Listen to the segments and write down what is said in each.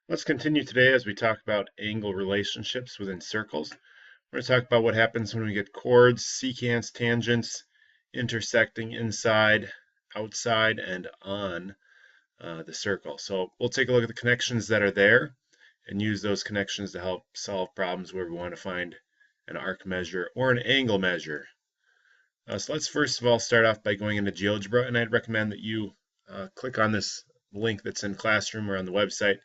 Let's continue today as we talk about angle relationships within circles. We're going to talk about what happens when we get chords, secants, tangents intersecting inside, outside, and on the circle. So we'll take a look at the connections that are there and use those connections to help solve problems where we want to find an arc measure or an angle measure. So let's first of all start off by going into GeoGebra, and I'd recommend that you click on this link that's in Classroom or on the website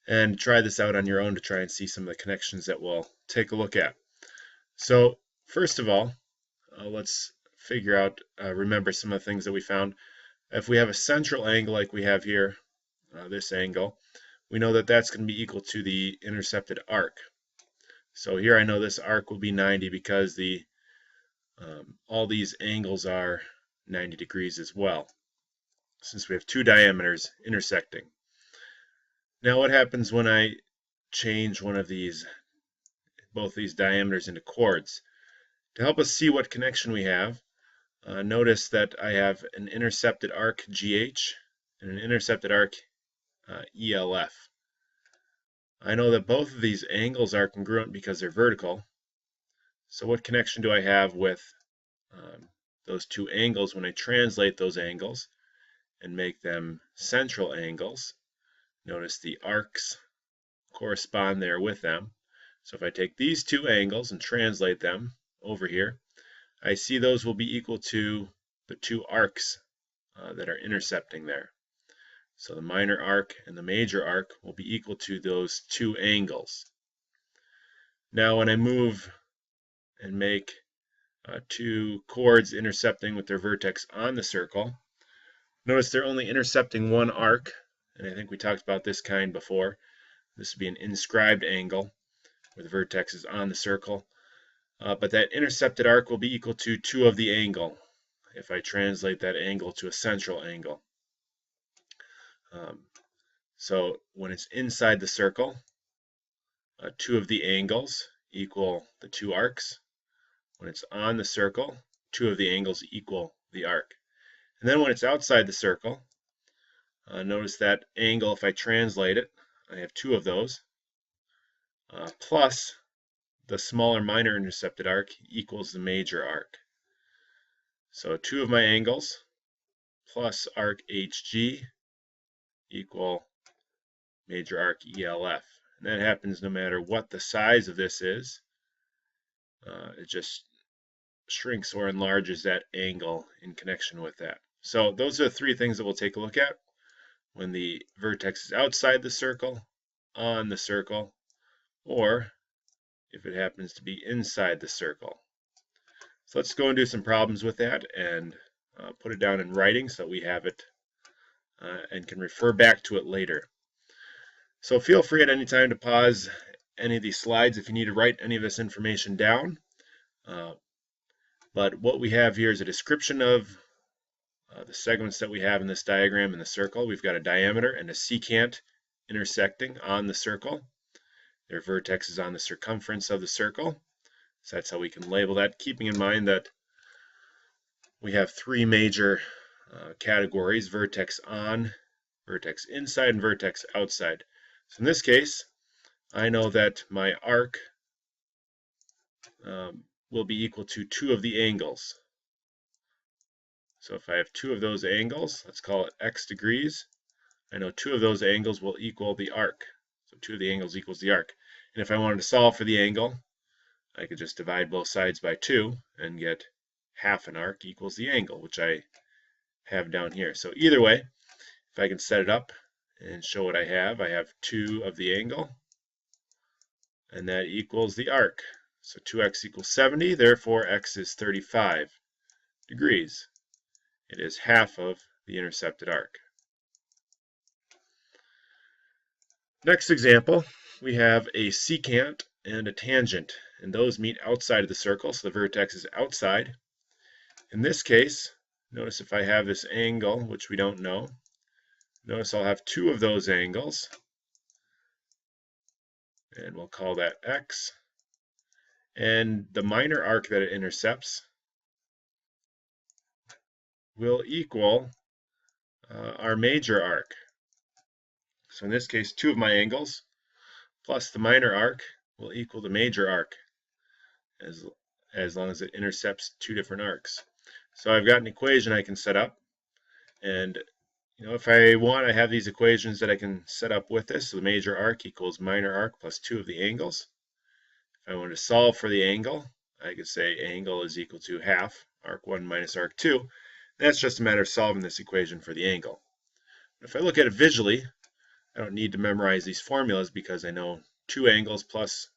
and try this out on your own to try and see some of the connections that we'll take a look at. So first of all, let's figure out, remember some of the things that we found. If we have a central angle like we have here, this angle, we know that that's going to be equal to the intercepted arc. So here I know this arc will be 90 because all these angles are 90 degrees as well, since we have two diameters intersecting. Now what happens when I change both these diameters into chords? To help us see what connection we have, notice that I have an intercepted arc GH and an intercepted arc ELF. I know that both of these angles are congruent because they're vertical. So what connection do I have with those two angles when I translate those angles and make them central angles? Notice the arcs correspond there with them. So if I take these two angles and translate them over here, I see those will be equal to the two arcs that are intercepting there. So the minor arc and the major arc will be equal to those two angles. Now when I move and make two chords intercepting with their vertex on the circle, notice they're only intercepting one arc, and I think we talked about this kind before. This would be an inscribed angle where the vertex is on the circle. But that intercepted arc will be equal to 2 of the angle if I translate that angle to a central angle. So when it's inside the circle, 2 of the angles equal the 2 arcs. When it's on the circle, 2 of the angles equal the arc. And then when it's outside the circle, notice that angle, if I translate it, I have 2 of those, plus the smaller minor intercepted arc equals the major arc. So 2 of my angles plus arc HG equal major arc ELF. And that happens no matter what the size of this is. It just shrinks or enlarges that angle in connection with that. So those are the 3 things that we'll take a look at when the vertex is outside the circle, on the circle, or if it happens to be inside the circle. So let's go and do some problems with that and put it down in writing so we have it and can refer back to it later. So feel free at any time to pause any of these slides if you need to write any of this information down. But what we have here is a description of the segments that we have in this diagram in the circle. We've got a diameter and a secant intersecting on the circle. Their vertex is on the circumference of the circle. So that's how we can label that, keeping in mind that we have 3 major categories: vertex on, vertex inside, and vertex outside. So in this case, I know that my arc will be equal to 2 of the angles. So if I have 2 of those angles, let's call it x degrees, I know 2 of those angles will equal the arc. So 2 of the angles equals the arc. And if I wanted to solve for the angle, I could just divide both sides by 2 and get half an arc equals the angle, which I have down here. So either way, if I can set it up and show what I have 2 of the angle, and that equals the arc. So 2x equals 70, therefore x is 35 degrees. It is half of the intercepted arc. Next example, we have a secant and a tangent, and those meet outside of the circle, so the vertex is outside. In this case, notice if I have this angle, which we don't know, notice I'll have 2 of those angles, and we'll call that x. And the minor arc that it intercepts will equal our major arc. So in this case, 2 of my angles plus the minor arc will equal the major arc, as long as it intercepts 2 different arcs. So I've got an equation I can set up, and if I want, I have these equations that I can set up with this. So the major arc equals minor arc plus 2 of the angles. If I want to solve for the angle, I could say angle is equal to half arc 1 minus arc 2. That's just a matter of solving this equation for the angle. If I look at it visually, I don't need to memorize these formulas because I know 2 angles plus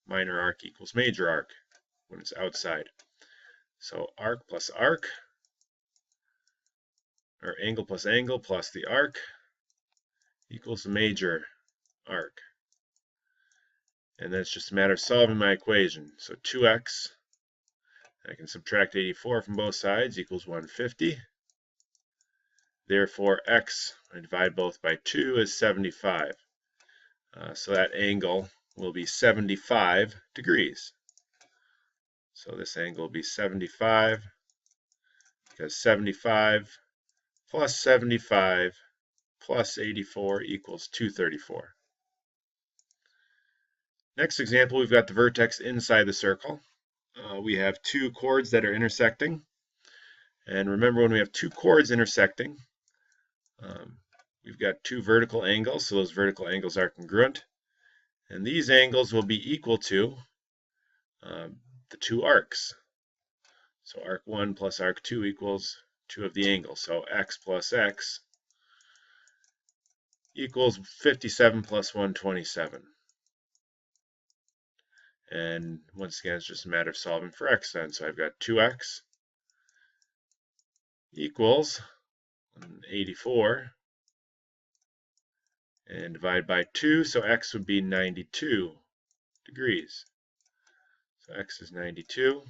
minor arc equals major arc when it's outside. So arc plus arc, or angle plus the arc, equals the major arc. And then it's just a matter of solving my equation. So 2x, I can subtract 84 from both sides, equals 150. Therefore, x, I divide both by 2, is 75. So that angle will be 75 degrees. So this angle will be 75, because 75 plus 75 plus 84 equals 234. Next example, we've got the vertex inside the circle. We have 2 chords that are intersecting. And remember, when we have 2 chords intersecting, we've got 2 vertical angles, so those vertical angles are congruent. And these angles will be equal to the 2 arcs. So arc 1 plus arc 2 equals 2 of the angles. So x plus x equals 57 plus 127. And once again, it's just a matter of solving for x then. So I've got 2x equals 84, and divide by 2, so x would be 92 degrees. So x is 92.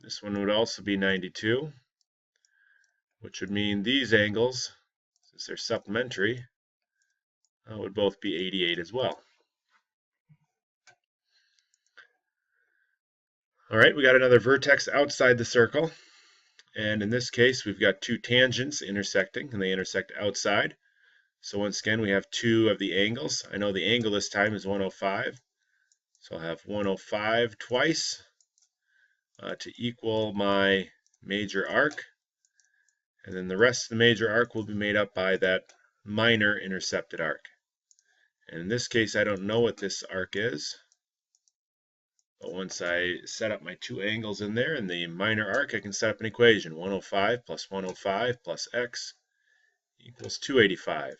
This one would also be 92, which would mean these angles, since they're supplementary, would both be 88 as well. All right, we got another vertex outside the circle. And in this case, we've got 2 tangents intersecting, and they intersect outside. So once again, we have 2 of the angles. I know the angle this time is 105. So I'll have 105 twice to equal my major arc. And then the rest of the major arc will be made up by that minor intercepted arc. And in this case, I don't know what this arc is. But once I set up my 2 angles in there and the minor arc, I can set up an equation. 105 plus 105 plus x equals 285.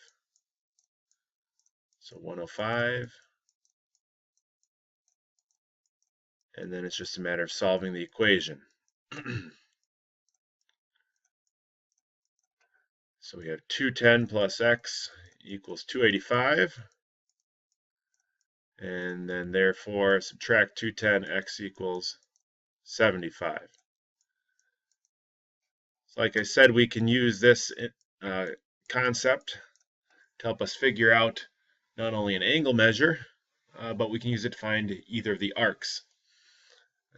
So 105. And then it's just a matter of solving the equation. So we have 210 plus x equals 285. And then therefore subtract 210, x equals 75. So like I said, we can use this concept to help us figure out not only an angle measure, but we can use it to find either of the arcs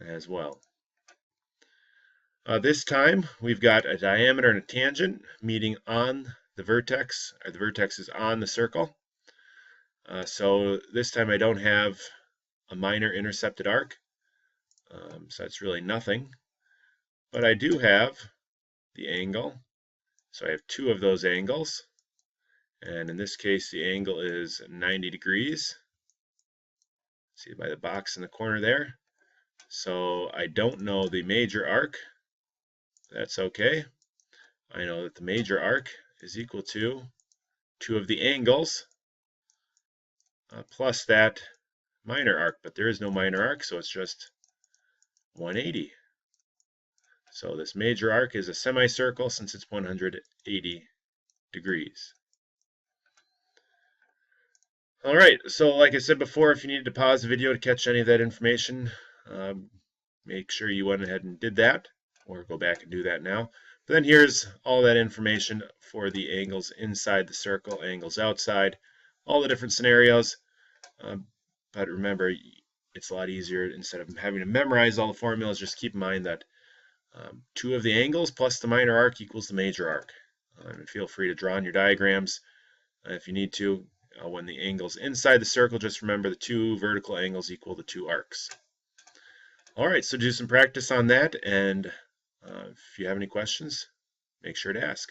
as well. This time we've got a diameter and a tangent meeting on the vertex, or the vertex is on the circle. So this time I don't have a minor intercepted arc, so that's really nothing. But I do have the angle, so I have 2 of those angles, and in this case the angle is 90 degrees. See by the box in the corner there. So I don't know the major arc. That's okay. I know that the major arc is equal to 2 of the angles plus that minor arc, but there is no minor arc, so it's just 180. So this major arc is a semicircle since it's 180 degrees. All right, so like I said before, if you needed to pause the video to catch any of that information, make sure you went ahead and did that, or go back and do that now. But then here's all that information for the angles inside the circle, angles outside, all the different scenarios. But remember, it's a lot easier, instead of having to memorize all the formulas, just keep in mind that 2 of the angles plus the minor arc equals the major arc. And feel free to draw on your diagrams if you need to. When the angle's inside the circle, just remember the 2 vertical angles equal the 2 arcs. All right, so do some practice on that, and if you have any questions, make sure to ask.